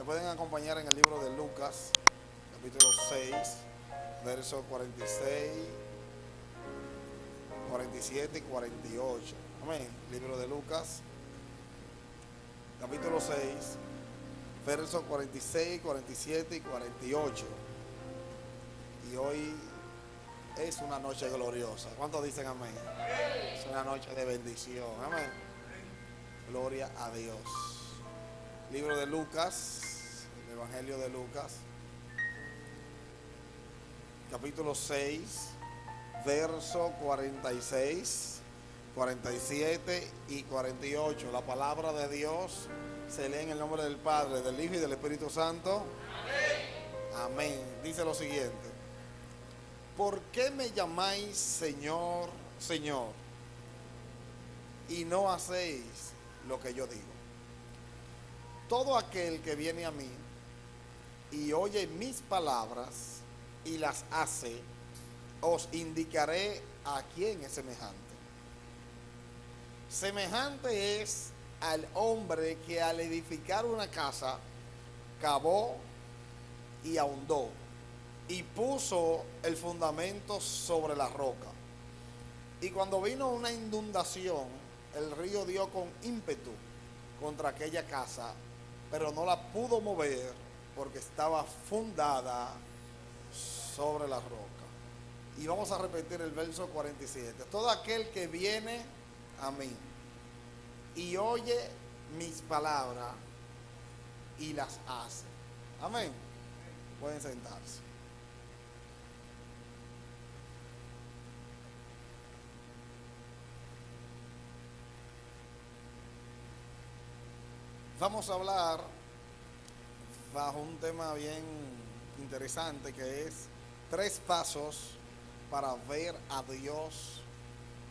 pueden acompañar en el libro de Lucas, capítulo 6, versos 46, 47 y 48. Amén. Libro de Lucas, capítulo 6, versos 46, 47 y 48. Y hoy es una noche gloriosa. ¿Cuántos dicen amén? Es una noche de bendición. Amén. Gloria a Dios. Libro de Lucas, el Evangelio de Lucas, capítulo 6, verso 46, 47 y 48. La palabra de Dios se lee en el nombre del Padre, del Hijo y del Espíritu Santo. Amén. Dice lo siguiente: ¿por qué me llamáis Señor, Señor, y no hacéis lo que yo digo? Todo aquel que viene a mí y oye mis palabras y las hace, os indicaré a quién es semejante. Semejante es al hombre que al edificar una casa cavó y ahondó y puso el fundamento sobre la roca. Y cuando vino una inundación, el río dio con ímpetu contra aquella casa, pero no la pudo mover porque estaba fundada sobre la roca. Y vamos a repetir el verso 47. Todo aquel que viene a mí y oye mis palabras y las hace. Amén. Pueden sentarse. Vamos a hablar bajo un tema bien interesante que es 3 pasos para ver a Dios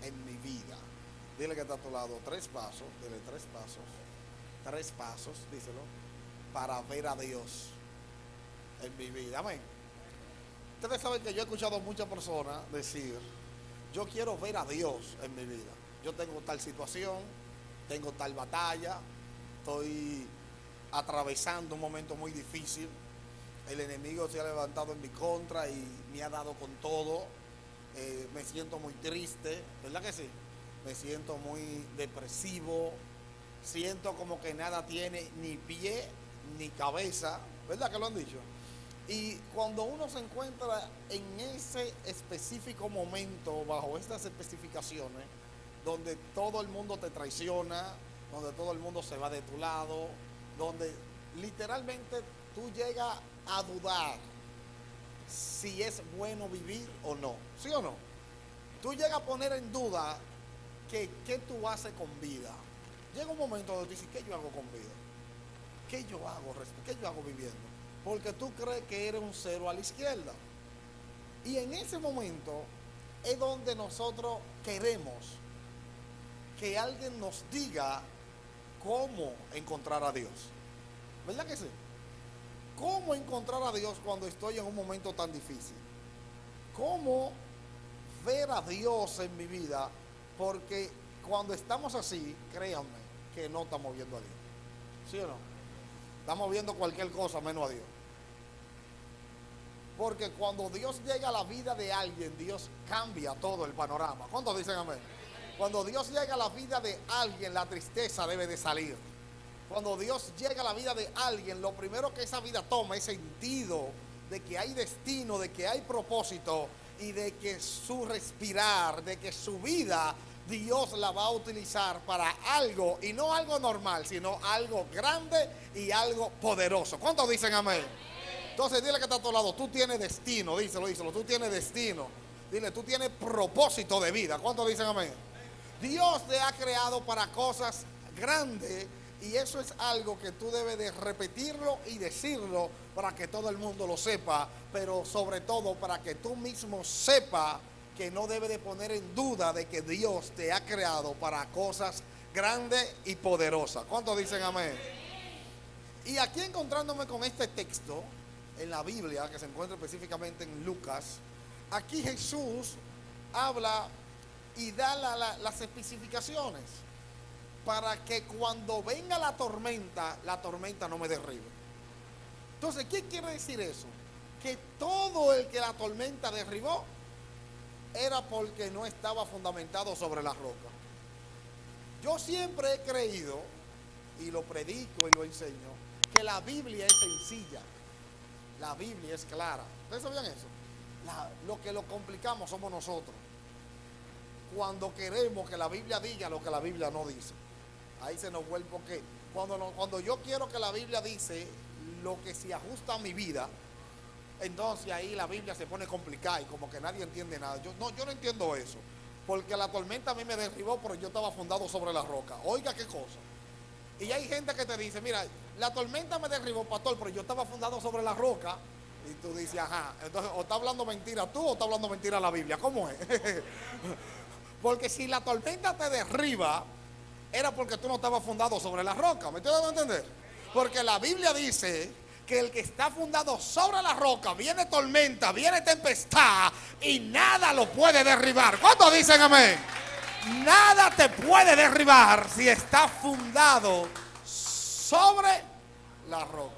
en mi vida. Dile que está a tu lado, 3 pasos, dile 3 pasos, 3 pasos, díselo, para ver a Dios en mi vida. Amén. Ustedes saben que yo he escuchado a muchas personas decir: yo quiero ver a Dios en mi vida. Yo tengo tal situación, tengo tal batalla, estoy atravesando un momento muy difícil, el enemigo se ha levantado en mi contra y me ha dado con todo, me siento muy triste, ¿verdad que sí? Me siento muy depresivo, siento como que nada tiene ni pie ni cabeza, ¿verdad que lo han dicho? Y cuando uno se encuentra en ese específico momento, bajo estas especificaciones, donde todo el mundo te traiciona, donde todo el mundo se va de tu lado, donde literalmente tú llegas a dudar si es bueno vivir o no, ¿sí o no? Tú llegas a poner en duda que qué tú haces con vida. Llega un momento donde tú dices: ¿qué yo hago con vida? ¿Qué yo hago? ¿Qué yo hago viviendo? Porque tú crees que eres un cero a la izquierda. Y en ese momento es donde nosotros queremos que alguien nos diga cómo encontrar a Dios. ¿Verdad que sí? ¿Cómo encontrar a Dios cuando estoy en un momento tan difícil? ¿Cómo ver a Dios en mi vida? Porque cuando estamos así, créanme que no estamos viendo a Dios. ¿Sí o no? Estamos viendo cualquier cosa menos a Dios. Porque cuando Dios llega a la vida de alguien, Dios cambia todo el panorama. ¿Cuántos dicen amén? Cuando Dios llega a la vida de alguien, la tristeza debe de salir. Cuando Dios llega a la vida de alguien, lo primero que esa vida toma es sentido de que hay destino, de que hay propósito y de que su respirar, de que su vida Dios la va a utilizar para algo, y no algo normal, sino algo grande y algo poderoso. ¿Cuántos dicen amén? Entonces dile que está a tu lado: tú tienes destino, díselo, tú tienes destino. Dile: tú tienes propósito de vida. ¿Cuántos dicen amén? Dios te ha creado para cosas grandes, y eso es algo que tú debes de repetirlo y decirlo para que todo el mundo lo sepa, pero sobre todo para que tú mismo sepas que no debes de poner en duda de que Dios te ha creado para cosas grandes y poderosas. ¿Cuántos dicen amén? Y aquí, encontrándome con este texto en la Biblia, que se encuentra específicamente en Lucas, aquí Jesús habla y da las especificaciones para que cuando venga la tormenta no me derribe. Entonces, ¿qué quiere decir eso? Que todo el que la tormenta derribó era porque no estaba fundamentado sobre la roca. Yo siempre he creído, y lo predico y lo enseño, que la Biblia es sencilla. La Biblia es clara. ¿Ustedes sabían eso? Lo que lo complicamos somos nosotros. Cuando queremos que la Biblia diga lo que la Biblia no dice. Ahí se nos vuelve, porque cuando yo quiero que la Biblia dice lo que se ajusta a mi vida, entonces ahí la Biblia se pone complicada y como que nadie entiende nada. Yo no entiendo eso. Porque la tormenta a mí me derribó, pero yo estaba fundado sobre la roca. Oiga qué cosa. Y hay gente que te dice, mira, la tormenta me derribó, pastor, pero yo estaba fundado sobre la roca. Y tú dices, ajá, entonces o está hablando mentira tú o está hablando mentira la Biblia. ¿Cómo es? Porque si la tormenta te derriba, era porque tú no estabas fundado sobre la roca. ¿Me estoy dando a entender? Porque la Biblia dice que el que está fundado sobre la roca, viene tormenta, viene tempestad y nada lo puede derribar. ¿Cuántos dicen amén? Nada te puede derribar si está fundado sobre la roca.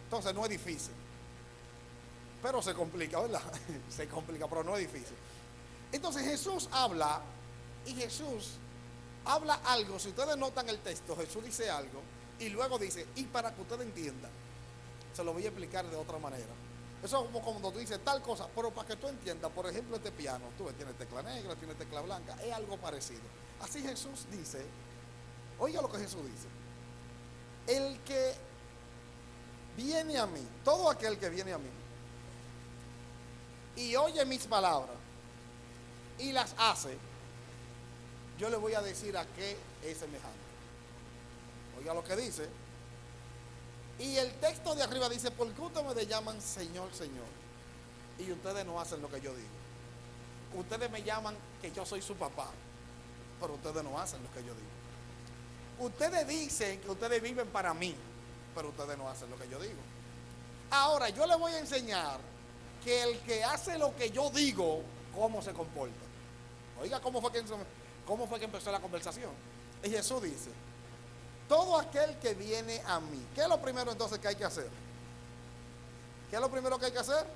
Entonces no es difícil. Pero se complica, ¿verdad? Se complica, pero no es difícil. Entonces Jesús habla, y Jesús habla algo. Si ustedes notan el texto, Jesús dice algo y luego dice, y para que ustedes entiendan, se lo voy a explicar de otra manera. Eso es como cuando tú dices tal cosa, pero para que tú entiendas, por ejemplo, este piano, tú ves, tiene tecla negra, tiene tecla blanca, es algo parecido. Así Jesús dice, oiga lo que Jesús dice, el que viene a mí, todo aquel que viene a mí, y oye mis palabras, y las hace, yo le voy a decir a qué es semejante. Oiga lo que dice. Y el texto de arriba dice, ¿por qué ustedes me llaman Señor, Señor? Y ustedes no hacen lo que yo digo. Ustedes me llaman que yo soy su papá, pero ustedes no hacen lo que yo digo. Ustedes dicen que ustedes viven para mí, pero ustedes no hacen lo que yo digo. Ahora, yo les voy a enseñar que el que hace lo que yo digo, cómo se comporta. Oiga, ¿cómo fue que empezó la conversación? Y Jesús dice, todo aquel que viene a mí. ¿Qué es lo primero entonces que hay que hacer? ¿Qué es lo primero que hay que hacer?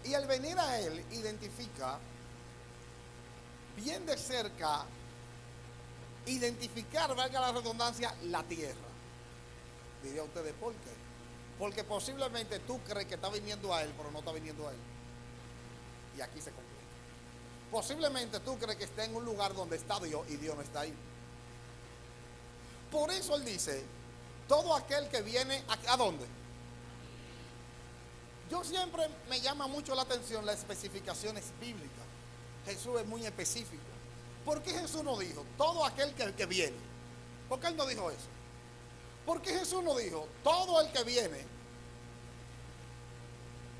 Y al venir a Él, identifica bien de cerca, identificar, valga la redundancia, la tierra. Diría ustedes, ¿por qué? Porque posiblemente tú crees que está viniendo a Él, pero no está viniendo a Él. Y aquí se complica. Posiblemente tú crees que está en un lugar donde está Dios y Dios no está ahí. Por eso Él dice, todo aquel que viene, ¿a dónde? Yo siempre me llama mucho la atención las especificaciones bíblicas. Jesús es muy específico. ¿Por qué Jesús no dijo, todo aquel que viene? ¿Por qué Él no dijo eso? ¿Por qué Jesús no dijo, todo el que viene?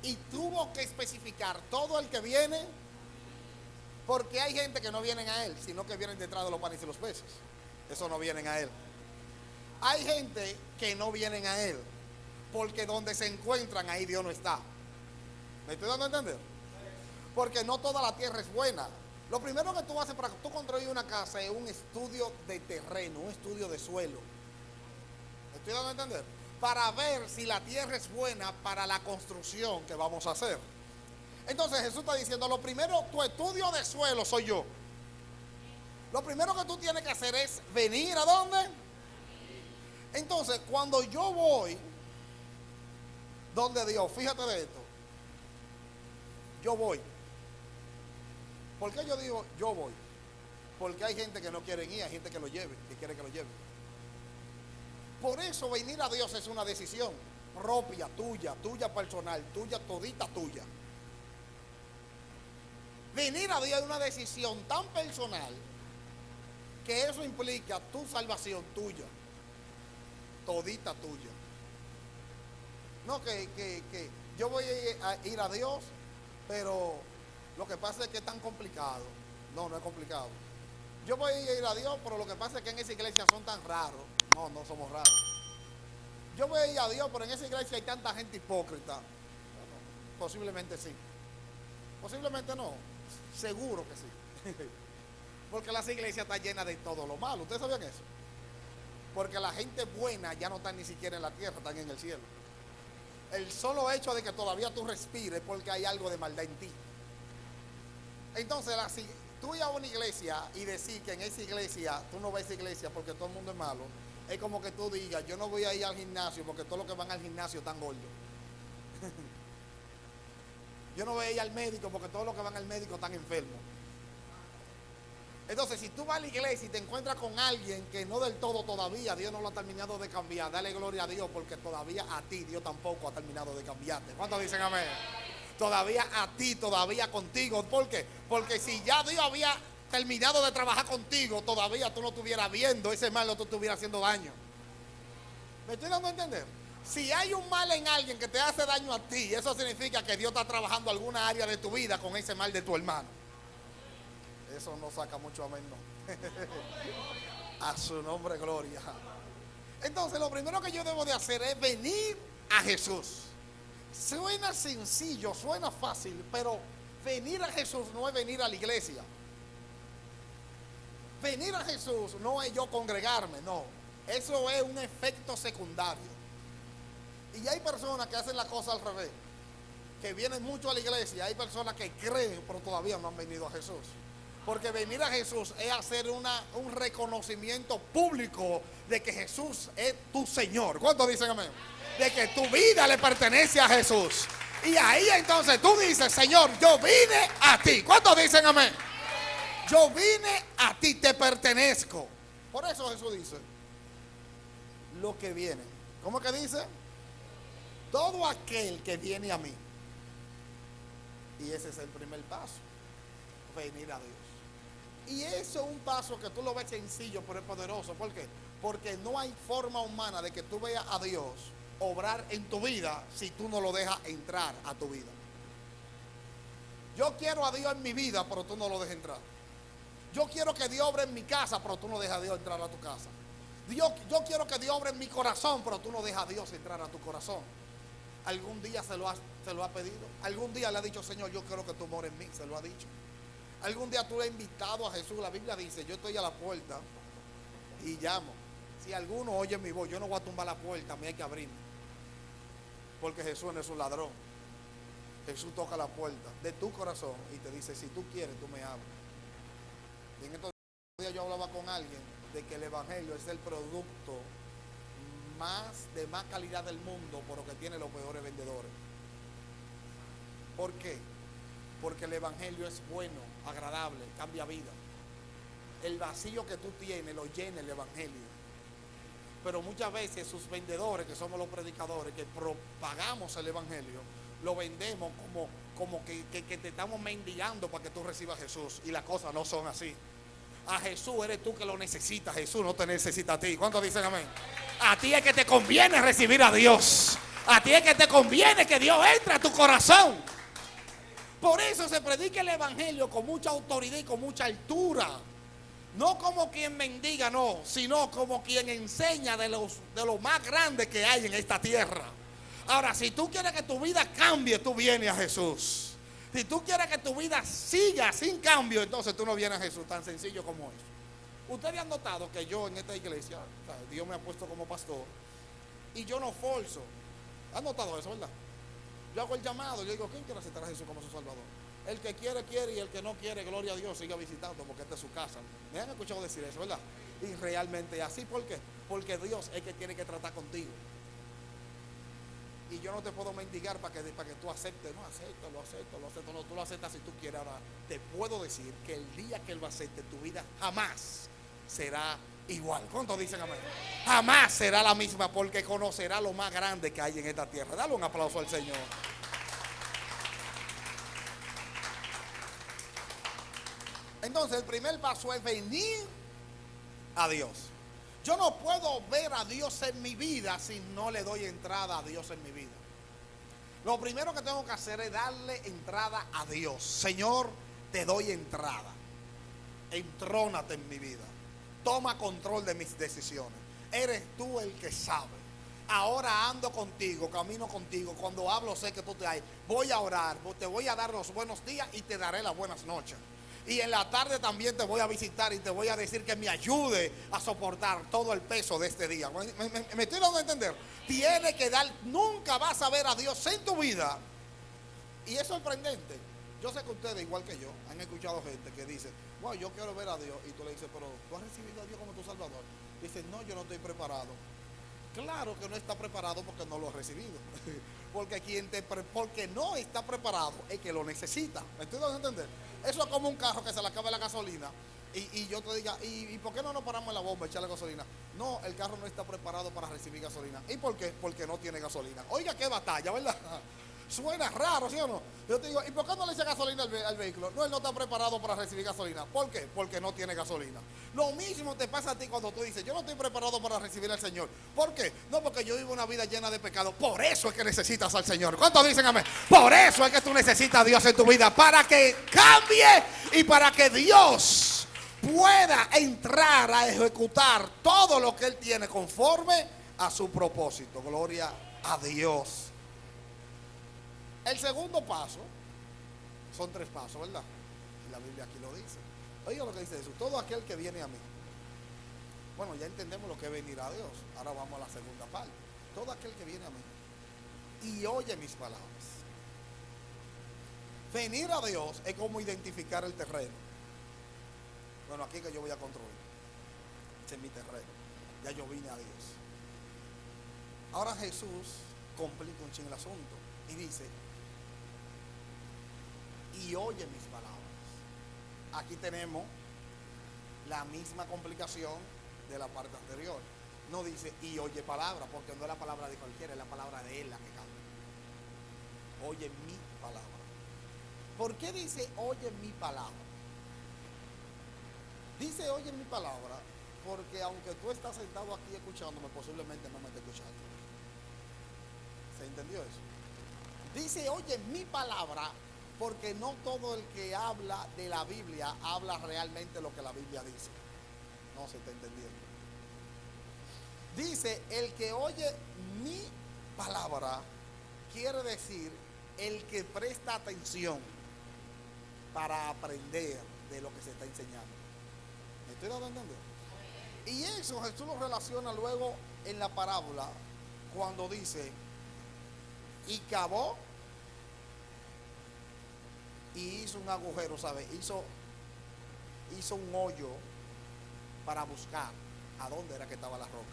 Y tuvo que especificar, todo el que viene, porque hay gente que no vienen a Él, sino que vienen detrás de los panes y los peces. Eso no vienen a Él. Hay gente que no vienen a Él, porque donde se encuentran, ahí Dios no está. ¿Me estoy dando a entender? Porque no toda la tierra es buena. Lo primero que tú haces para que tú construyas una casa es un estudio de terreno, un estudio de suelo. ¿Me estoy dando a entender? Para ver si la tierra es buena para la construcción que vamos a hacer. Entonces Jesús está diciendo, lo primero, tu estudio de suelo soy yo. Lo primero que tú tienes que hacer es venir ¿a dónde? Entonces, cuando yo voy donde Dios, fíjate de esto, yo voy. ¿Por qué yo digo yo voy? Porque hay gente que no quiere ir, hay gente que lo lleve, que quiere que lo lleve. Por eso venir a Dios es una decisión propia, tuya personal, tuya todita tuya. Venir a Dios es una decisión tan personal que eso implica tu salvación tuya, todita tuya. No que yo voy a ir a Dios, pero lo que pasa es que es tan complicado. No es complicado. Yo voy a ir a Dios, pero lo que pasa es que en esa iglesia son tan raros. No somos raros. Yo voy a ir a Dios, pero en esa iglesia hay tanta gente hipócrita. Posiblemente sí. Posiblemente no. Seguro que sí. Porque las iglesias están llenas de todo lo malo. ¿Ustedes sabían eso? Porque la gente buena ya no está ni siquiera en la tierra, están en el cielo. El solo hecho de que todavía tú respires porque hay algo de maldad en ti. Entonces, si tú ir a una iglesia y decir que en esa iglesia, tú no vas a esa iglesia porque todo el mundo es malo, es como que tú digas, yo no voy a ir al gimnasio porque todos los que van al gimnasio están gordos. Yo no voy a ir al médico porque todos los que van al médico están enfermos. Entonces, si tú vas a la iglesia y te encuentras con alguien que no del todo todavía, Dios no lo ha terminado de cambiar, dale gloria a Dios, porque todavía a ti Dios tampoco ha terminado de cambiarte. ¿Cuántos dicen amén? Todavía a ti, todavía contigo. ¿Por qué? Porque si ya Dios había terminado de trabajar contigo, todavía tú no estuvieras viendo ese mal, no te estuviera haciendo daño. ¿Me estoy dando a entender? Si hay un mal en alguien que te hace daño a ti, eso significa que Dios está trabajando alguna área de tu vida con ese mal de tu hermano. Eso no saca mucho amén, no. A su nombre, gloria. Entonces, lo primero que yo debo de hacer es venir a Jesús. Suena sencillo, suena fácil, pero venir a Jesús no es venir a la iglesia. Venir a Jesús no es yo congregarme, no. Eso es un efecto secundario. Y hay personas que hacen la cosa al revés, que vienen mucho a la iglesia. Hay personas que creen, pero todavía no han venido a Jesús. Porque venir a Jesús es hacer un reconocimiento público de que Jesús es tu Señor. ¿Cuántos dicen amén? De que tu vida le pertenece a Jesús. Y ahí entonces tú dices, Señor, yo vine a ti. ¿Cuántos dicen amén? Yo vine a ti, te pertenezco. Por eso Jesús dice, lo que viene. ¿Cómo que dice? Todo aquel que viene a mí. Y ese es el primer paso. Venir a Dios. Y eso es un paso que tú lo ves sencillo, pero es poderoso. ¿Por qué? Porque no hay forma humana de que tú veas a Dios obrar en tu vida si tú no lo dejas entrar a tu vida. Yo quiero a Dios en mi vida, pero tú no lo dejas entrar. Yo quiero que Dios obre en mi casa, pero tú no dejas a Dios entrar a tu casa. Yo quiero que Dios obre en mi corazón, pero tú no dejas a Dios entrar a tu corazón. ¿Algún día se lo ha pedido? ¿Algún día le ha dicho, Señor, yo quiero que tú mores en mí? Se lo ha dicho. ¿Algún día tú le has invitado a Jesús? La Biblia dice, yo estoy a la puerta y llamo. Si alguno oye mi voz, yo no voy a tumbar la puerta, me hay que abrirme. Porque Jesús no es un ladrón. Jesús toca la puerta de tu corazón y te dice, si tú quieres, tú me abres. Y en estos días yo hablaba con alguien de que el evangelio es el producto de más calidad del mundo, pero que tiene los peores vendedores. ¿Por qué? Porque el evangelio es bueno, agradable, cambia vida. El vacío que tú tienes lo llena el evangelio. Pero muchas veces sus vendedores, que somos los predicadores, que propagamos el evangelio, lo vendemos como que te estamos mendigando para que tú recibas a Jesús. Y las cosas no son así. A Jesús eres tú que lo necesitas. Jesús no te necesita a ti. ¿Cuántos dicen amén? A ti es que te conviene recibir a Dios. A ti es que te conviene que Dios entre a tu corazón. Por eso se predica el evangelio con mucha autoridad y con mucha altura. No como quien mendiga, no, sino como quien enseña de lo más grande que hay en esta tierra. Ahora, si tú quieres que tu vida cambie, tú vienes a Jesús. Si tú quieres que tu vida siga sin cambio, entonces tú no vienes a Jesús, tan sencillo como eso. Ustedes han notado que yo en esta iglesia, o sea, Dios me ha puesto como pastor, y yo no forzo. ¿Han notado eso, verdad? Yo hago el llamado, yo digo, ¿quién quiere aceptar a Jesús como su Salvador? El que quiere, quiere, y el que no quiere, gloria a Dios, siga visitando, porque esta es su casa. Me han escuchado decir eso, ¿verdad? Y realmente así, ¿por qué? Porque Dios es el que tiene que tratar contigo. Y yo no te puedo mendigar para que tú aceptes. No, acepto. No, tú lo aceptas si tú quieres. Ahora, te puedo decir que el día que Él lo acepte, tu vida jamás será igual. ¿Cuántos dicen amén? Jamás será la misma, porque conocerá lo más grande que hay en esta tierra. Dale un aplauso al Señor. Entonces, el primer paso es venir a Dios. Yo no puedo ver a Dios en mi vida si no le doy entrada a Dios en mi vida. Lo primero que tengo que hacer es darle entrada a Dios. Señor, te doy entrada. Entrónate en mi vida. Toma control de mis decisiones. Eres tú el que sabe. Ahora ando contigo, camino contigo. Cuando hablo sé que tú te hay. Voy a orar, te voy a dar los buenos días y te daré las buenas noches. Y en la tarde también te voy a visitar y te voy a decir que me ayude a soportar todo el peso de este día. ¿Me estoy dando a entender? Tiene que dar, nunca vas a ver a Dios en tu vida. Y es sorprendente. Yo sé que ustedes, igual que yo, han escuchado gente que dice, bueno, yo quiero ver a Dios. Y tú le dices, pero ¿tú has recibido a Dios como tu Salvador? Dice, no, yo no estoy preparado. Claro que no está preparado porque no lo ha recibido. Porque no está preparado es que lo necesita. ¿Me estoy dando a entender? Eso es como un carro que se le acaba la gasolina y yo te diga, ¿y por qué no nos paramos en la bomba a echarle gasolina? No, el carro no está preparado para recibir gasolina. ¿Y por qué? Porque no tiene gasolina. Oiga, qué batalla, ¿verdad? Suena raro, ¿sí o no? Yo te digo, ¿y por qué no le echa gasolina al vehículo? No, él no está preparado para recibir gasolina. ¿Por qué? Porque no tiene gasolina. Lo mismo te pasa a ti cuando tú dices, yo no estoy preparado para recibir al Señor. ¿Por qué? No, porque yo vivo una vida llena de pecado. Por eso es que necesitas al Señor. ¿Cuántos dicen amén? Por eso es que tú necesitas a Dios en tu vida, para que cambie y para que Dios pueda entrar a ejecutar todo lo que Él tiene conforme a su propósito. Gloria a Dios. El segundo paso, son 3 pasos, ¿verdad? Y la Biblia aquí lo dice. Oiga lo que dice Jesús, todo aquel que viene a mí. Bueno, ya entendemos lo que es venir a Dios. Ahora vamos a la segunda parte. Todo aquel que viene a mí y oye mis palabras. Venir a Dios es como identificar el terreno. Bueno, aquí que yo voy a construir. Este es mi terreno. Ya yo vine a Dios. Ahora Jesús complica un chin el asunto y dice, y oye mis palabras. Aquí tenemos la misma complicación de la parte anterior. No dice y oye palabra, porque no es la palabra de cualquiera, es la palabra de Él la que cambia. Oye mi palabra. ¿Por qué dice oye mi palabra? Dice oye mi palabra porque aunque tú estás sentado aquí escuchándome, posiblemente no me estés escuchando. ¿Se entendió eso? Dice oye mi palabra porque no todo el que habla de la Biblia habla realmente lo que la Biblia dice. No se está entendiendo. Dice el que oye mi palabra, quiere decir el que presta atención para aprender de lo que se está enseñando. ¿Me estoy dando a entender? Y eso Jesús lo relaciona luego en la parábola cuando dice y cavó y hizo un agujero, ¿sabes? Hizo un hoyo para buscar a dónde era que estaba la roca.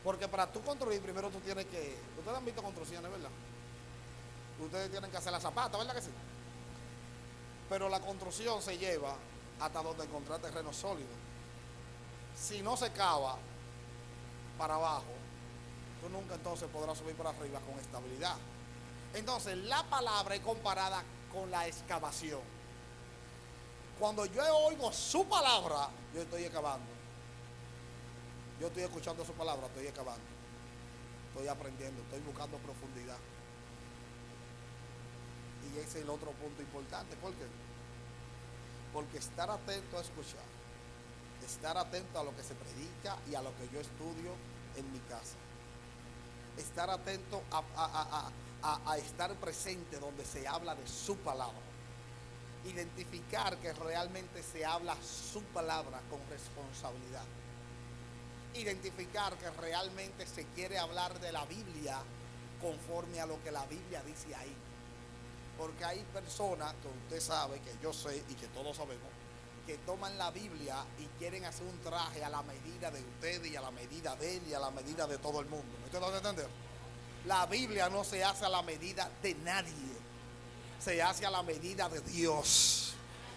Porque para tú construir, primero tú tienes que... Ustedes han visto construcciones, ¿verdad? Ustedes tienen que hacer la zapata, ¿verdad que sí? Pero la construcción se lleva hasta donde encontrar terreno sólido. Si no se cava para abajo, tú nunca entonces podrás subir para arriba con estabilidad. Entonces la palabra es comparada con la excavación. Cuando yo oigo su palabra, yo estoy excavando. Yo estoy escuchando su palabra, estoy excavando. Estoy aprendiendo, estoy buscando profundidad. Y ese es el otro punto importante. ¿Por qué? Porque estar atento a escuchar, estar atento a lo que se predica y a lo que yo estudio en mi casa. Estar atento a estar presente donde se habla de su palabra. Identificar que realmente se habla su palabra con responsabilidad. Identificar que realmente se quiere hablar de la Biblia conforme a lo que la Biblia dice ahí. Porque hay personas que usted sabe, que yo sé y que todos sabemos, que toman la Biblia y quieren hacer un traje a la medida de ustedes y a la medida de él y a la medida de todo el mundo. ¿Me estoy dando a entender? La Biblia no se hace a la medida de nadie, se hace a la medida de Dios.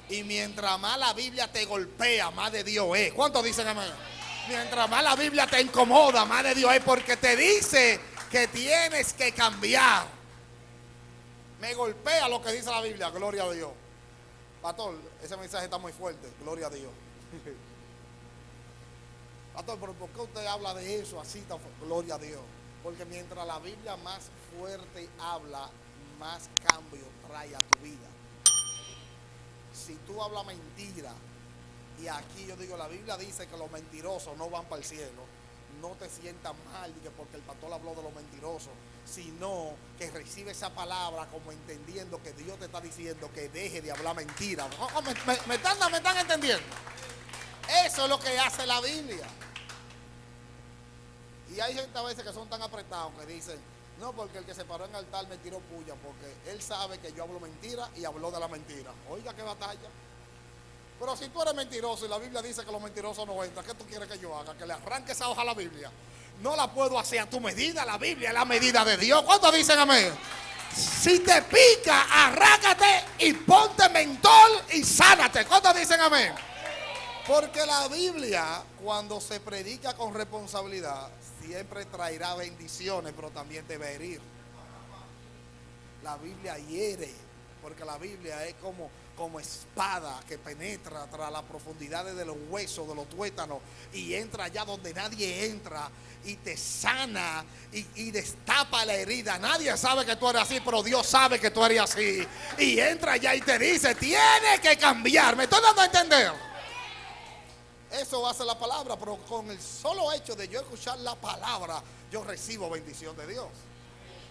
Y mientras más la Biblia te golpea, más de Dios es. ¿Cuántos dicen amén? Mientras más la Biblia te incomoda, más de Dios es, porque te dice que tienes que cambiar. Me golpea lo que dice la Biblia, gloria a Dios. Pastor, ese mensaje está muy fuerte, gloria a Dios. Pastor, pero ¿por qué usted habla de eso así tan fuerte? Gloria a Dios. Porque mientras la Biblia más fuerte habla, más cambio trae a tu vida. Si tú hablas mentira, y aquí yo digo, la Biblia dice que los mentirosos no van para el cielo, no te sientas mal porque el pastor habló de los mentirosos, sino que recibe esa palabra como entendiendo que Dios te está diciendo que deje de hablar mentiras. ¿Me están entendiendo? Eso es lo que hace la Biblia. Y hay gente a veces que son tan apretados que dicen, no, porque el que se paró en el altar me tiró puya, porque él sabe que yo hablo mentira y habló de la mentira. Oiga, qué batalla. Pero si tú eres mentiroso y la Biblia dice que los mentirosos no entran, ¿qué tú quieres que yo haga? Que le arranque esa hoja a la Biblia. No la puedo hacer a tu medida, la Biblia es la medida de Dios. ¿Cuántos dicen amén? Si te pica, arráncate y ponte mentol y sánate. ¿Cuántos dicen amén? Porque la Biblia, cuando se predica con responsabilidad, siempre traerá bendiciones, pero también te va a herir. La Biblia hiere, porque la Biblia es como espada que penetra tras las profundidades de los huesos, de los tuétanos, y entra allá donde nadie entra, y te sana, y destapa la herida. Nadie sabe que tú eres así, pero Dios sabe que tú eres así. Y entra allá y te dice, tiene que cambiar. ¿Me estoy dando a entender? Eso hace la palabra, pero con el solo hecho de yo escuchar la palabra, yo recibo bendición de Dios.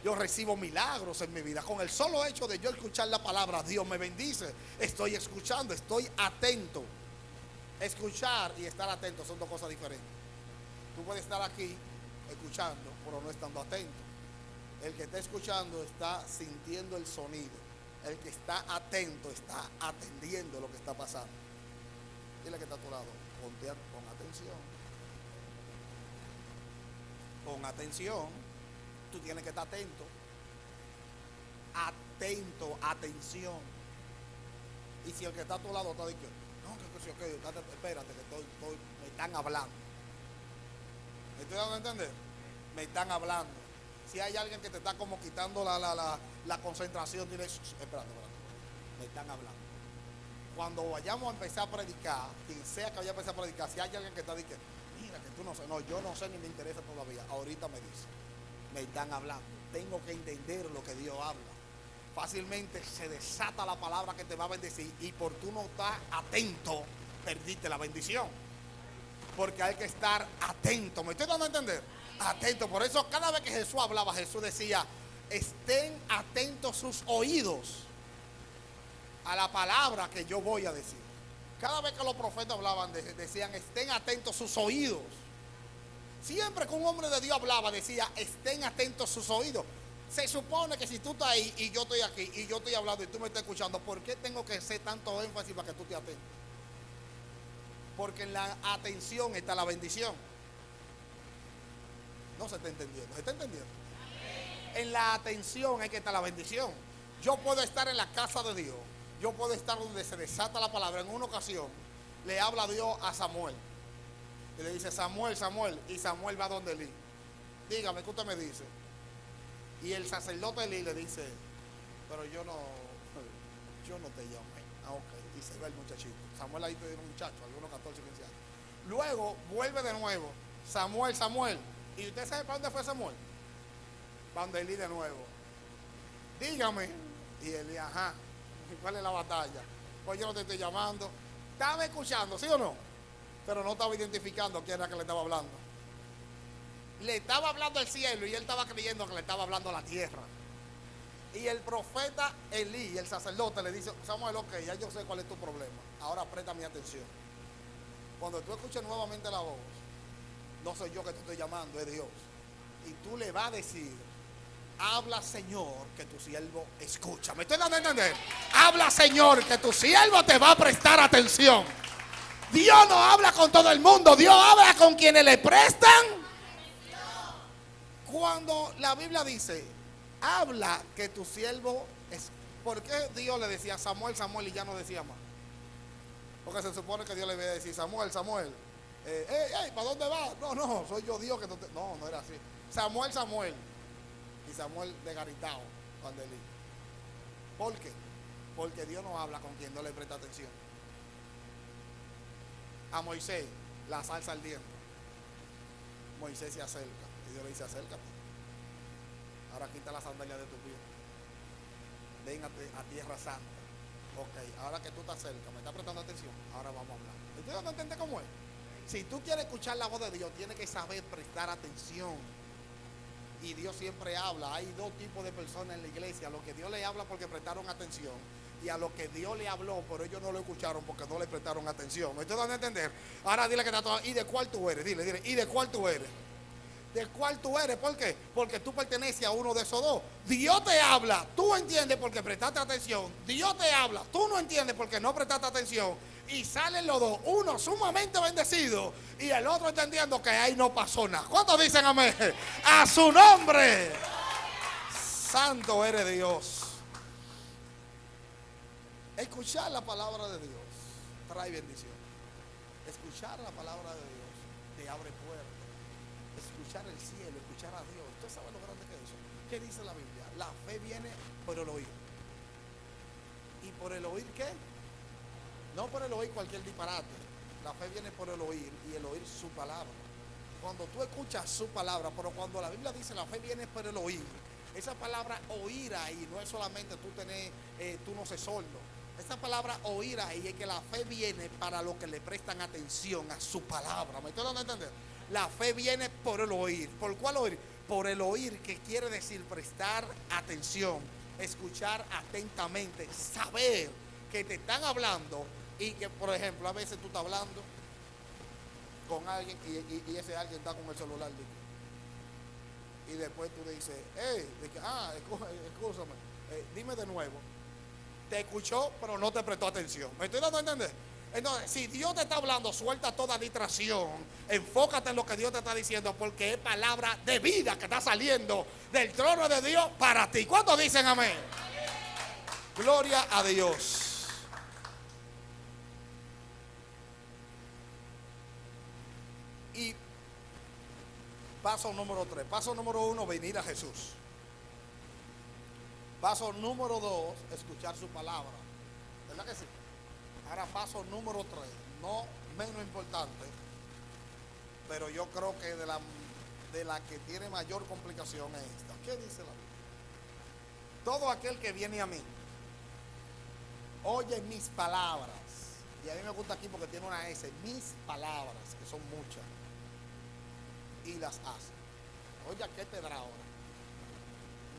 Yo recibo milagros en mi vida. Con el solo hecho de yo escuchar la palabra, Dios me bendice. Estoy escuchando, estoy atento. Escuchar y estar atento son dos cosas diferentes. Tú puedes estar aquí escuchando, pero no estando atento. El que está escuchando está sintiendo el sonido. El que está atento está atendiendo lo que está pasando. Dile que está a tu lado, con atención. Con atención. Tú tienes que estar atento. Atento, atención. Y si el que está a tu lado está diciendo, no, espérate, que me están hablando. ¿Me estoy dando a entender? Me están hablando. Si hay alguien que te está como quitando la concentración, dile, espérate. Me están hablando. Cuando vayamos a empezar a predicar, quien sea que vaya a empezar a predicar, si hay alguien que está diciendo, mira que tú no sé, no, yo no sé ni me interesa todavía, ahorita me dice. Me están hablando. Tengo que entender lo que Dios habla. Fácilmente se desata la palabra que te va a bendecir y por tú no estar atento, perdiste la bendición. Porque hay que estar atento. ¿Me estoy dando a entender? Atento. Por eso cada vez que Jesús hablaba, Jesús decía, estén atentos sus oídos a la palabra que yo voy a decir. Cada vez que los profetas hablaban, decían, estén atentos sus oídos. Siempre que un hombre de Dios hablaba, decía, estén atentos sus oídos. Se supone que si tú estás ahí y yo estoy aquí y yo estoy hablando y tú me estás escuchando, ¿por qué tengo que hacer tanto énfasis para que tú te atentes? Porque en la atención está la bendición. No se está entendiendo. ¿Se está entendiendo? En la atención es que está la bendición. Yo puedo estar en la casa de Dios. Yo puedo estar donde se desata la palabra. En una ocasión le habla Dios a Samuel. Y le dice, Samuel, Samuel. Y Samuel va donde Elí. Dígame, ¿qué usted me dice? Y el sacerdote Elí le dice, pero yo no te llamé. Ah, ok. Y se va el muchachito. Samuel ahí tiene un muchacho, algunos 14, 15 años. Luego vuelve de nuevo. Samuel, Samuel. ¿Y usted sabe para dónde fue Samuel? Para donde Elí de nuevo. Dígame. Y Elí, ajá. ¿Cuál es la batalla? Pues yo no te estoy llamando. Estaba escuchando, ¿sí o no? Pero no estaba identificando quién era que le estaba hablando. Le estaba hablando al cielo y él estaba creyendo que le estaba hablando a la tierra. Y el profeta Elí, el sacerdote, le dice, Samuel, ok, ya yo sé cuál es tu problema. Ahora presta mi atención. Cuando tú escuches nuevamente la voz, no soy yo que te estoy llamando, es Dios. Y tú le vas a decir, habla Señor, que tu siervo escucha. ¿Me estoy dando a entender? Habla Señor, que tu siervo te va a prestar atención. Dios no habla con todo el mundo, Dios habla con quienes le prestan. Cuando la Biblia dice, habla que tu siervo es. ¿Por qué Dios le decía Samuel, Samuel y ya no decía más? Porque se supone que Dios le iba a decir, Samuel, Samuel, ¿para dónde vas? No, soy yo Dios que no era así. Samuel, Samuel. Y Samuel desgaritado cuando Elí. ¿Por qué? Porque Dios no habla con quien no le presta atención. A Moisés, la salsa ardiente. Moisés se acerca. Y Dios le dice, acércate. Ahora quita la sandalia de tu pie. Ven a tierra santa. Ok, ahora que tú te acercas, me estás prestando atención. Ahora vamos a hablar. ¿Ustedes no entienden cómo es? Si tú quieres escuchar la voz de Dios, tienes que saber prestar atención. Y Dios siempre habla. Hay dos tipos de personas en la iglesia: a los que Dios le habla porque prestaron atención, y a los que Dios le habló pero ellos no lo escucharon porque no le prestaron atención. ¿Me estoy dando a entender? Ahora dile que está todo. ¿Y de cuál tú eres? Dile, ¿y de cuál tú eres? ¿De cuál tú eres? ¿Por qué? Porque tú perteneces a uno de esos dos. Dios te habla, tú entiendes porque prestaste atención. Dios te habla, tú no entiendes porque no prestaste atención. Y salen los dos, uno sumamente bendecido y el otro entendiendo que ahí no pasó nada. ¿Cuántos dicen amén? A su nombre. Santo eres Dios. Escuchar la palabra de Dios trae bendición. Escuchar la palabra de Dios te abre puertas. Escuchar el cielo, escuchar a Dios. ¿Usted sabe lo grande que es eso? ¿Qué dice la Biblia? La fe viene por el oír. ¿Y por el oír qué? No por el oír cualquier disparate. La fe viene por el oír, y el oír su palabra. Cuando tú escuchas su palabra, pero cuando la Biblia dice la fe viene por el oír, esa palabra oír ahí no es solamente tú no sé sordo. Esa palabra oír ahí es que la fe viene para los que le prestan atención a su palabra. ¿Me estoy dando a entender? La fe viene por el oír. ¿Por cuál oír? Por el oír, que quiere decir prestar atención, escuchar atentamente, saber que te están hablando. Y que, por ejemplo, a veces tú estás hablando con alguien y ese alguien está con el celular. Y después tú dices, escúchame, dime de nuevo. Te escuchó, pero no te prestó atención. ¿Me estoy dando a entender? Entonces, si Dios te está hablando, suelta toda distracción. Enfócate en lo que Dios te está diciendo, porque es palabra de vida que está saliendo del trono de Dios para ti. ¿Cuántos dicen amén? Gloria a Dios. Y paso número 3. Paso número 1, venir a Jesús. Paso número 2, escuchar su palabra. ¿Verdad que sí? Ahora paso número 3, no menos importante, pero yo creo que de la que tiene mayor complicación es esta. ¿Qué dice la Biblia? Todo aquel que viene a mí, oye mis palabras. Y a mí me gusta aquí porque tiene una S. Mis palabras, que son muchas, y las hace. Oye, ¿qué te dará ahora?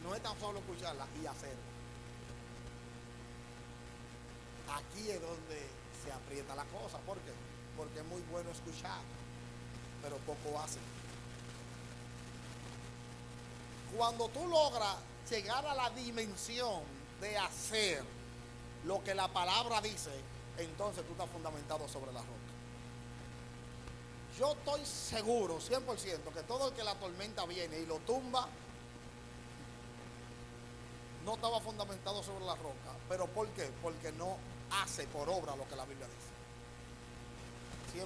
No es tan solo escucharla y hacerla. Aquí es donde se aprieta la cosa. ¿Por qué? Porque es muy bueno escuchar, pero poco hace. Cuando tú logras llegar a la dimensión de hacer lo que la palabra dice, entonces tú estás fundamentado sobre la roca. Yo estoy seguro, 100%, que todo el que la tormenta viene y lo tumba, no estaba fundamentado sobre la roca. ¿Pero por qué? Porque no hace por obra lo que la Biblia dice.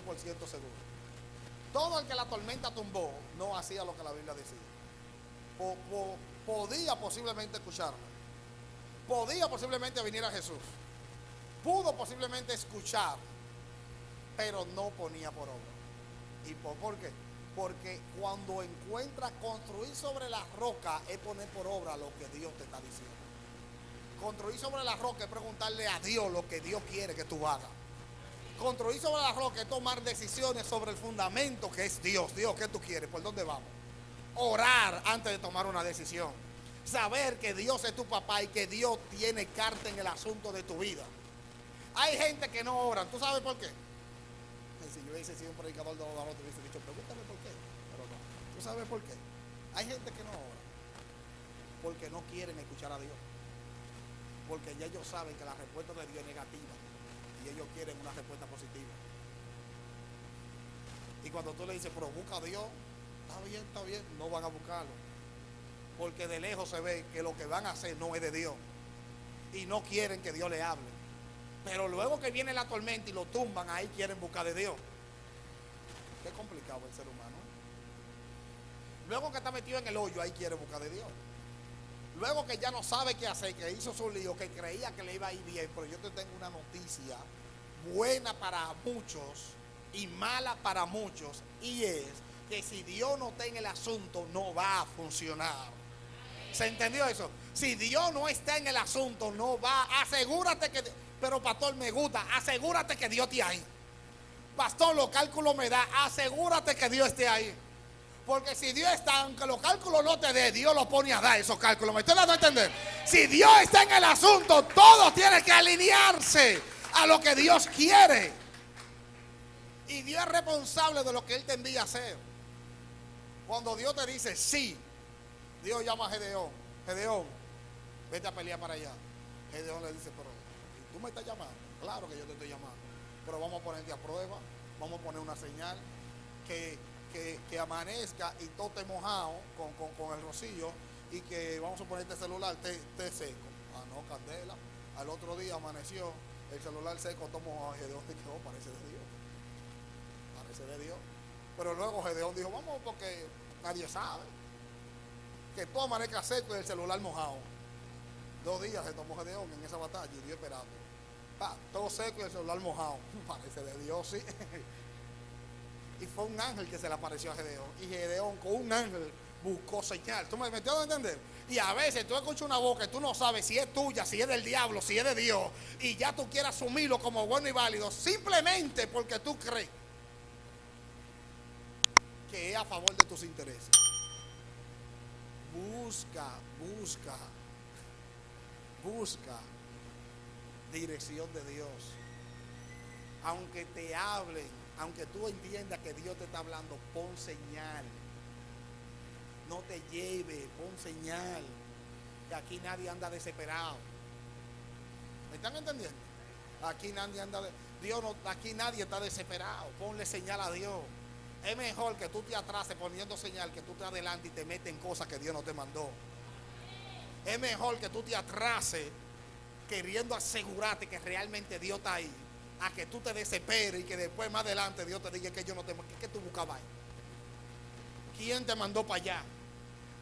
100% seguro. Todo el que la tormenta tumbó no hacía lo que la Biblia decía. Podía posiblemente escucharla. Podía posiblemente venir a Jesús. Pudo posiblemente escuchar, pero no ponía por obra. ¿Y por qué? Porque cuando encuentras construir sobre la roca es poner por obra lo que Dios te está diciendo. Construir sobre la roca es preguntarle a Dios lo que Dios quiere que tú hagas. Construir sobre la roca es tomar decisiones sobre el fundamento que es Dios. Dios, ¿qué tú quieres? ¿Por dónde vamos? Orar antes de tomar una decisión. Saber que Dios es tu papá y que Dios tiene carta en el asunto de tu vida. Hay gente que no ora. ¿Tú sabes por qué? Si yo hubiese sido un predicador de los te hubiese dicho, pregúntame por qué. Pero no. ¿Tú sabes por qué? Hay gente que no ora porque no quieren escuchar a Dios. Porque ya ellos saben que la respuesta de Dios es negativa y ellos quieren una respuesta positiva. Y cuando tú le dices, pero busca a Dios, está bien, no van a buscarlo. Porque de lejos se ve que lo que van a hacer no es de Dios. Y no quieren que Dios le hable. Pero luego que viene la tormenta y lo tumban, ahí quieren buscar de Dios. Qué complicado el ser humano. Luego que está metido en el hoyo, ahí quiere buscar de Dios. Luego que ya no sabe qué hacer, que hizo su lío, que creía que le iba a ir bien. Pero yo te tengo una noticia buena para muchos y mala para muchos. Y es que si Dios no está en el asunto, no va a funcionar. ¿Se entendió eso? Si Dios no está en el asunto, no va. Asegúrate que... Pero pastor, me gusta. Asegúrate que Dios te ahí. Pastor, los cálculos me da. Asegúrate que Dios esté ahí. Porque si Dios está, aunque los cálculos no te dé, Dios los pone a dar esos cálculos. ¿Me estoy dando a entender? Si Dios está en el asunto, todo tiene que alinearse a lo que Dios quiere. Y Dios es responsable de lo que Él te envía a hacer. Cuando Dios te dice sí, Dios llama a Gedeón. Gedeón, vete a pelear para allá. Gedeón le dice, pero ¿tú me estás llamando? Claro que yo te estoy llamando. Pero vamos a ponerte a prueba. Vamos a poner una señal que amanezca y todo esté mojado con el rocío, y que vamos a ponerte el celular te seco. Ah, no, candela. Al otro día amaneció el celular seco, todo mojado. Gedeón dijo, parece de Dios. Parece de Dios. Pero luego Gedeón dijo, vamos, porque nadie sabe. Que todo amanezca seco y el celular mojado. 2 días se tomó Gedeón en esa batalla y Dios esperando. Todo seco y el celular mojado. Parece de Dios, sí. Y fue un ángel que se le apareció a Gedeón. Y Gedeón con un ángel buscó señal. ¿Tú me metió a entender? Y a veces tú escuchas una voz que tú no sabes si es tuya, si es del diablo, si es de Dios. Y ya tú quieres asumirlo como bueno y válido simplemente porque tú crees que es a favor de tus intereses. Busca dirección de Dios. Aunque te hablen, aunque tú entiendas que Dios te está hablando, pon señal. No te lleve, pon señal. Que aquí nadie anda desesperado. ¿Me están entendiendo? Aquí nadie anda aquí nadie está desesperado. Ponle señal a Dios. Es mejor que tú te atrases poniendo señal que tú te adelantes y te metes en cosas que Dios no te mandó. Es mejor que tú te atrases queriendo asegurarte que realmente Dios está ahí, a que tú te desesperes y que después más adelante Dios te diga que yo no te que tú buscabas ahí. ¿Quién te mandó para allá?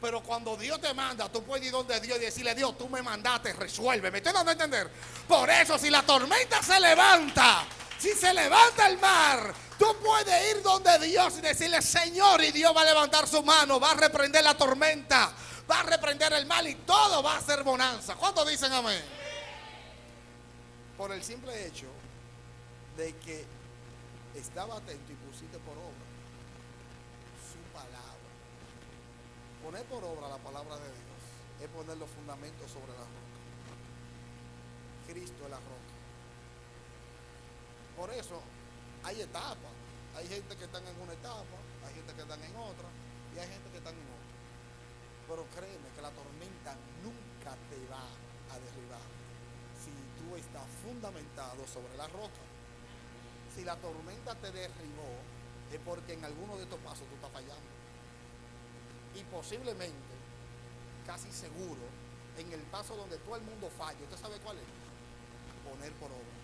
Pero cuando Dios te manda, tú puedes ir donde Dios y decirle, Dios, tú me mandaste, resuelve. ¿Me estoy dando a entender? Por eso, si la tormenta se levanta, si se levanta el mar, tú puedes ir donde Dios y decirle, Señor, y Dios va a levantar su mano, va a reprender la tormenta, va a reprender el mal y todo va a ser bonanza. ¿Cuántos dicen amén? Por el simple hecho de que estaba atento y pusiste por obra su palabra. Poner por obra la palabra de Dios es poner los fundamentos sobre la roca. Cristo es la roca. Por eso hay etapas. Hay gente que están en una etapa, hay gente que están en otra y hay gente que están en otra. Pero créeme que la tormenta nunca te va a derribar si tú estás fundamentado sobre la roca. Si la tormenta te derribó, es porque en alguno de estos pasos tú estás fallando. Y posiblemente, casi seguro, en el paso donde todo el mundo falla, ¿usted sabe cuál es? Poner por obra.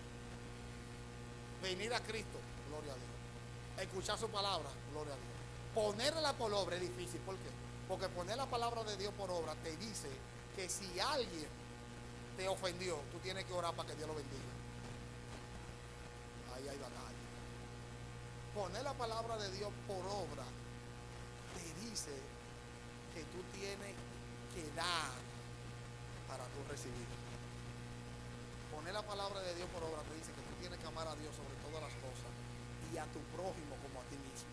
Venir a Cristo, gloria a Dios. Escuchar su palabra, gloria a Dios. Ponerla por obra es difícil, ¿por qué? Porque poner la palabra de Dios por obra te dice que si alguien te ofendió, tú tienes que orar para que Dios lo bendiga. Ahí hay batalla. Poner la palabra de Dios por obra te dice que tú tienes que dar para tú recibir. Poner la palabra de Dios por obra te dice que tú tienes que amar a Dios sobre todas las cosas y a tu prójimo como a ti mismo.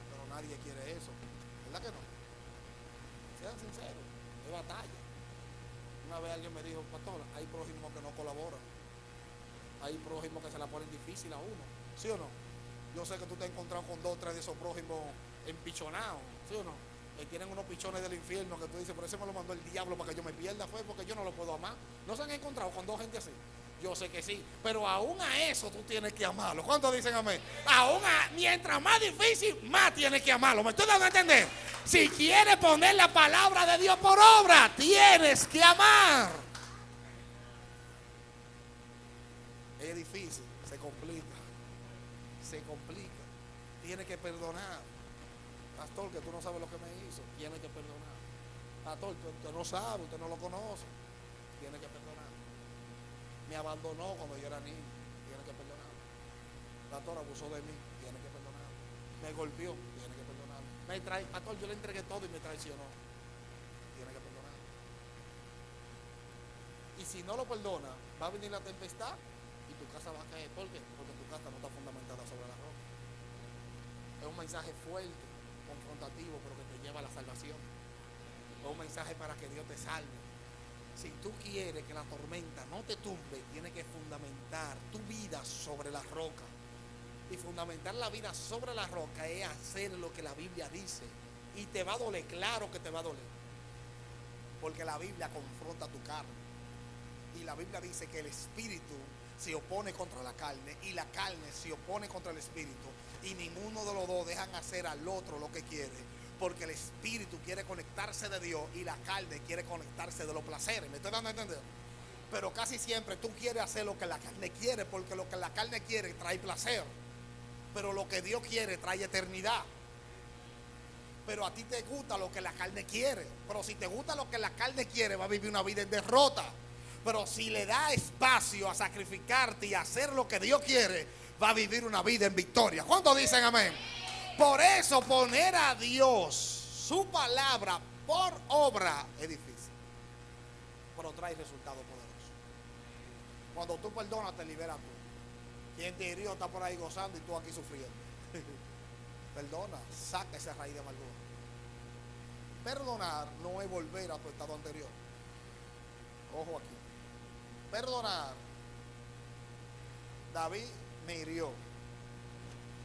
Pero nadie quiere eso, ¿verdad que no? Sean sinceros, es batalla. Una vez alguien me dijo, pastor, hay prójimos que no colaboran. Hay prójimos que se la ponen difícil a uno, ¿sí o no? Yo sé que tú te has encontrado con 2 o 3 de esos prójimos empichonados, ¿sí o no? Que tienen unos pichones del infierno que tú dices, pero ese me lo mandó el diablo para que yo me pierda, fue porque yo no lo puedo amar. ¿No se han encontrado con 2 gente así? Yo sé que sí, pero aún a eso tú tienes que amarlo. ¿Cuántos dicen amén? Mientras más difícil, más tienes que amarlo. ¿Me estoy dando a entender? Si quieres poner la palabra de Dios por obra, tienes que amar. Es difícil, se complica. Tienes que perdonar. Pastor, que tú no sabes lo que me hizo, tienes que perdonar. Pastor, usted no sabe, usted no lo conoce, tiene que perdonar. Me abandonó cuando yo era niño, tiene que perdonar. Pastor, abusó de mí, tiene que perdonar. Me golpeó, tiene que perdonar. Pastor, yo le entregué todo y me traicionó, tiene que perdonar. Y si no lo perdona, va a venir la tempestad y tu casa va a caer. ¿Por qué? Porque tu casa no está fundamentada sobre la roca. Es un mensaje fuerte, confrontativo, pero que te lleva a la salvación. Es un mensaje para que Dios te salve. Si tú quieres que la tormenta no te tumbe, tienes que fundamentar tu vida sobre la roca. Y fundamentar la vida sobre la roca es hacer lo que la Biblia dice. Y te va a doler, claro que te va a doler. Porque la Biblia confronta tu carne. Y la Biblia dice que el espíritu se opone contra la carne y la carne se opone contra el espíritu. Y ninguno de los dos dejan hacer al otro lo que quiere. Porque el espíritu quiere conectarse de Dios y la carne quiere conectarse de los placeres. ¿Me estoy dando a entender? Pero casi siempre tú quieres hacer lo que la carne quiere, porque lo que la carne quiere trae placer. Pero lo que Dios quiere trae eternidad. Pero a ti te gusta lo que la carne quiere. Pero si te gusta lo que la carne quiere, va a vivir una vida en derrota. Pero si le da espacio a sacrificarte y a hacer lo que Dios quiere, va a vivir una vida en victoria. ¿Cuántos dicen amén? Por eso poner a Dios, su palabra, por obra es difícil, pero trae resultados poderosos. Cuando tú perdonas, te liberas tú. Quien te hirió está por ahí gozando y tú aquí sufriendo. Perdona, saca esa raíz de amargura. Perdonar no es volver a tu estado anterior. Ojo aquí. Perdonar, David me hirió.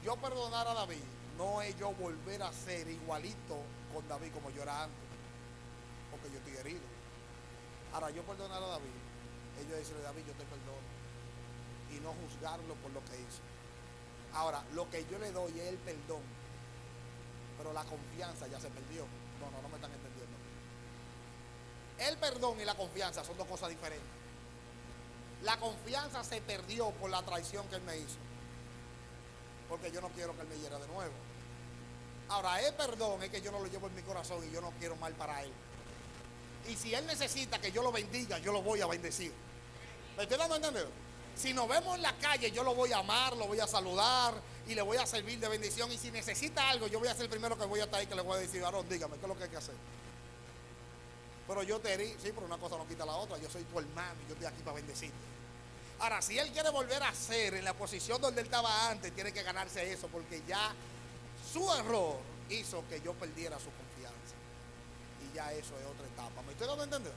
Yo perdonar a David no es yo volver a ser igualito con David como yo era antes, porque yo estoy herido. Ahora, yo perdonar a David, ellos decirle, David, yo te perdono, y no juzgarlo por lo que hizo. Ahora, lo que yo le doy es el perdón, pero la confianza ya se perdió. No me están entendiendo. El perdón y la confianza son dos cosas diferentes. La confianza se perdió por la traición que él me hizo, porque yo no quiero que él me hiera de nuevo. Ahora, el perdón es que yo no lo llevo en mi corazón y yo no quiero mal para él. Y si él necesita que yo lo bendiga, yo lo voy a bendecir. ¿Me estoy dando a entender? Si nos vemos en la calle, yo lo voy a amar, lo voy a saludar y le voy a servir de bendición. Y si necesita algo, yo voy a ser el primero que voy a estar ahí, que le voy a decir, varón, dígame, ¿qué es lo que hay que hacer? Pero yo te herí, sí, pero una cosa no quita la otra. Yo soy tu hermano y yo estoy aquí para bendecirte. Ahora, si él quiere volver a ser en la posición donde él estaba antes, tiene que ganarse eso, porque ya su error hizo que yo perdiera su confianza. Y ya eso es otra etapa. ¿Me estoy dando a entender?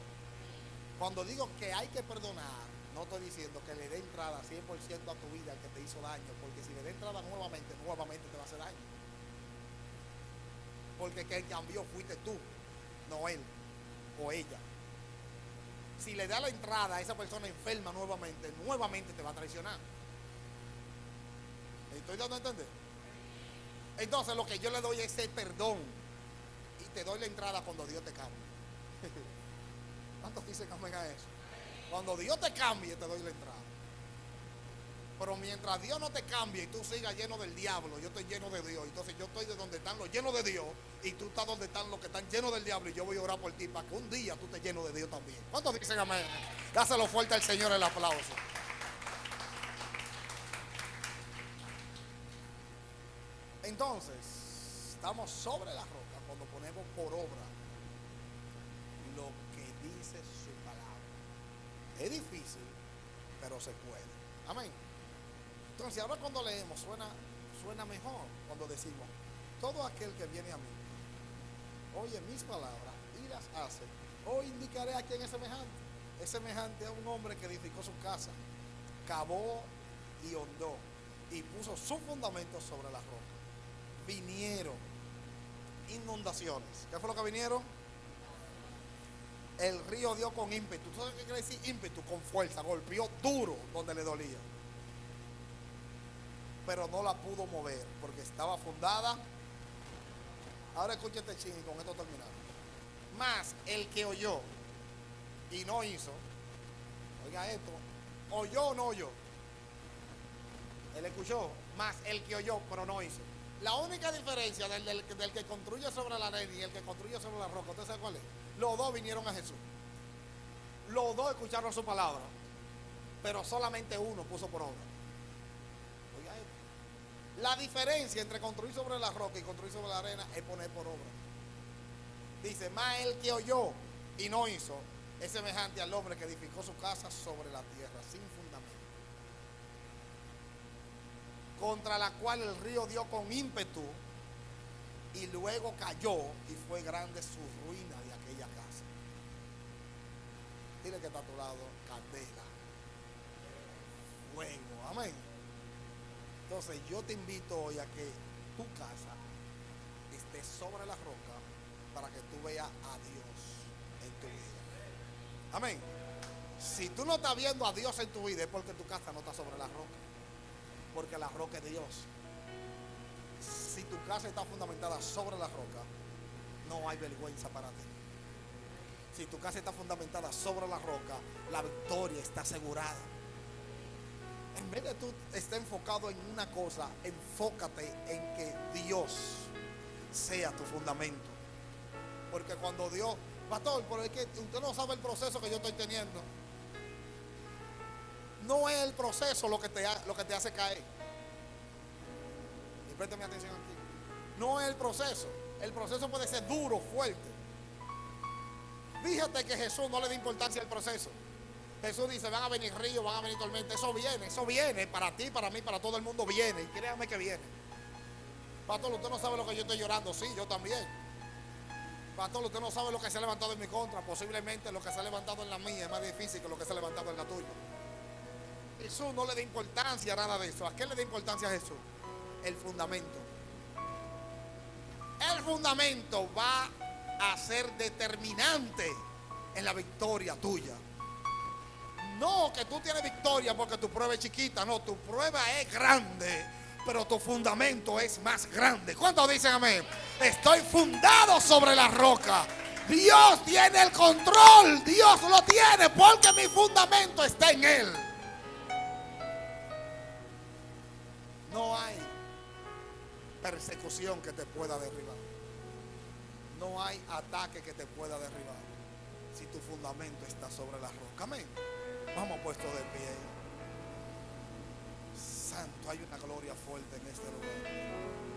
Cuando digo que hay que perdonar, no estoy diciendo que le dé entrada 100% a tu vida al que te hizo daño, porque si le dé entrada nuevamente te va a hacer daño. Porque que el cambió fuiste tú, no él o ella. Si le da la entrada a esa persona enferma nuevamente te va a traicionar. ¿Me estoy dando a entender? Entonces lo que yo le doy es el perdón y te doy la entrada cuando Dios te cambie. ¿Cuántos dicen amén a eso? Cuando Dios te cambie, te doy la entrada. Pero mientras Dios no te cambie y tú sigas lleno del diablo, yo estoy lleno de Dios. Entonces yo estoy de donde están los llenos de Dios y tú estás donde están los que están llenos del diablo. Y yo voy a orar por ti para que un día tú estés lleno de Dios también. ¿Cuántos dicen amén? Dáselo fuerte al Señor el aplauso. Entonces, estamos sobre la roca cuando ponemos por obra lo que dice su palabra. Es difícil, pero se puede. Amén. Entonces, ahora cuando leemos, suena mejor cuando decimos, todo aquel que viene a mí, oye mis palabras y las hace, o indicaré a quién es semejante. Es semejante a un hombre que edificó su casa, cavó y hondó, y puso su fundamento sobre la roca. Vinieron inundaciones. ¿Qué fue lo que vinieron? El río dio con ímpetu. ¿Tú sabes qué quiere decir ímpetu? Con fuerza, golpeó duro donde le dolía. Pero no la pudo mover porque estaba fundada. Ahora escucha este ching y con esto terminamos. Más el que oyó y no hizo, oiga esto, oyó o no oyó. Él escuchó, más el que oyó pero no hizo. La única diferencia del que construye sobre la arena y el que construye sobre la roca, ¿usted sabe cuál es? Los dos vinieron a Jesús. Los dos escucharon su palabra, pero solamente uno puso por obra. Oiga esto. La diferencia entre construir sobre la roca y construir sobre la arena es poner por obra. Dice, más el que oyó y no hizo, es semejante al hombre que edificó su casa sobre la tierra, sin fundamento. contra la cual el río dio con ímpetu, y luego cayó, y fue grande su ruina de aquella casa. Dile que está a tu lado: candela, fuego. Amén. Entonces yo te invito hoy a que tu casa esté sobre la roca, para que tú veas a Dios en tu vida. Amén. Si tú no estás viendo a Dios en tu vida, es porque tu casa no está sobre la roca, porque la roca es Dios. Si tu casa está fundamentada sobre la roca, no hay vergüenza para ti. Si tu casa está fundamentada sobre la roca, la victoria está asegurada. En vez de tú estar enfocado en una cosa, enfócate en que Dios sea tu fundamento. Porque cuando Dios, pastor, pero es que usted no sabe el proceso que yo estoy teniendo. No es el proceso lo que te hace caer. Y préstame atención aquí. No es el proceso. El proceso puede ser duro, fuerte. Fíjate que Jesús no le da importancia al proceso. Jesús dice: van a venir ríos, van a venir tormentas. Eso viene para ti, para mí, para todo el mundo viene. Y créame que viene. Pastor, usted no sabe lo que yo estoy llorando. Sí, yo también. Pastor, usted no sabe lo que se ha levantado en mi contra. Posiblemente lo que se ha levantado en la mía es más difícil que lo que se ha levantado en la tuya. Jesús no le da importancia a nada de eso. ¿A qué le da importancia a Jesús? El fundamento. El fundamento va a ser determinante en la victoria tuya. No que tú tienes victoria porque tu prueba es chiquita. No, tu prueba es grande, pero tu fundamento es más grande. ¿Cuántos dicen amén? Estoy fundado sobre la roca. Dios tiene el control. Dios lo tiene porque mi fundamento está en Él. No hay persecución que te pueda derribar. No hay ataque que te pueda derribar si tu fundamento está sobre la roca. Amén. Vamos puestos de pie. Santo, hay una gloria fuerte en este lugar.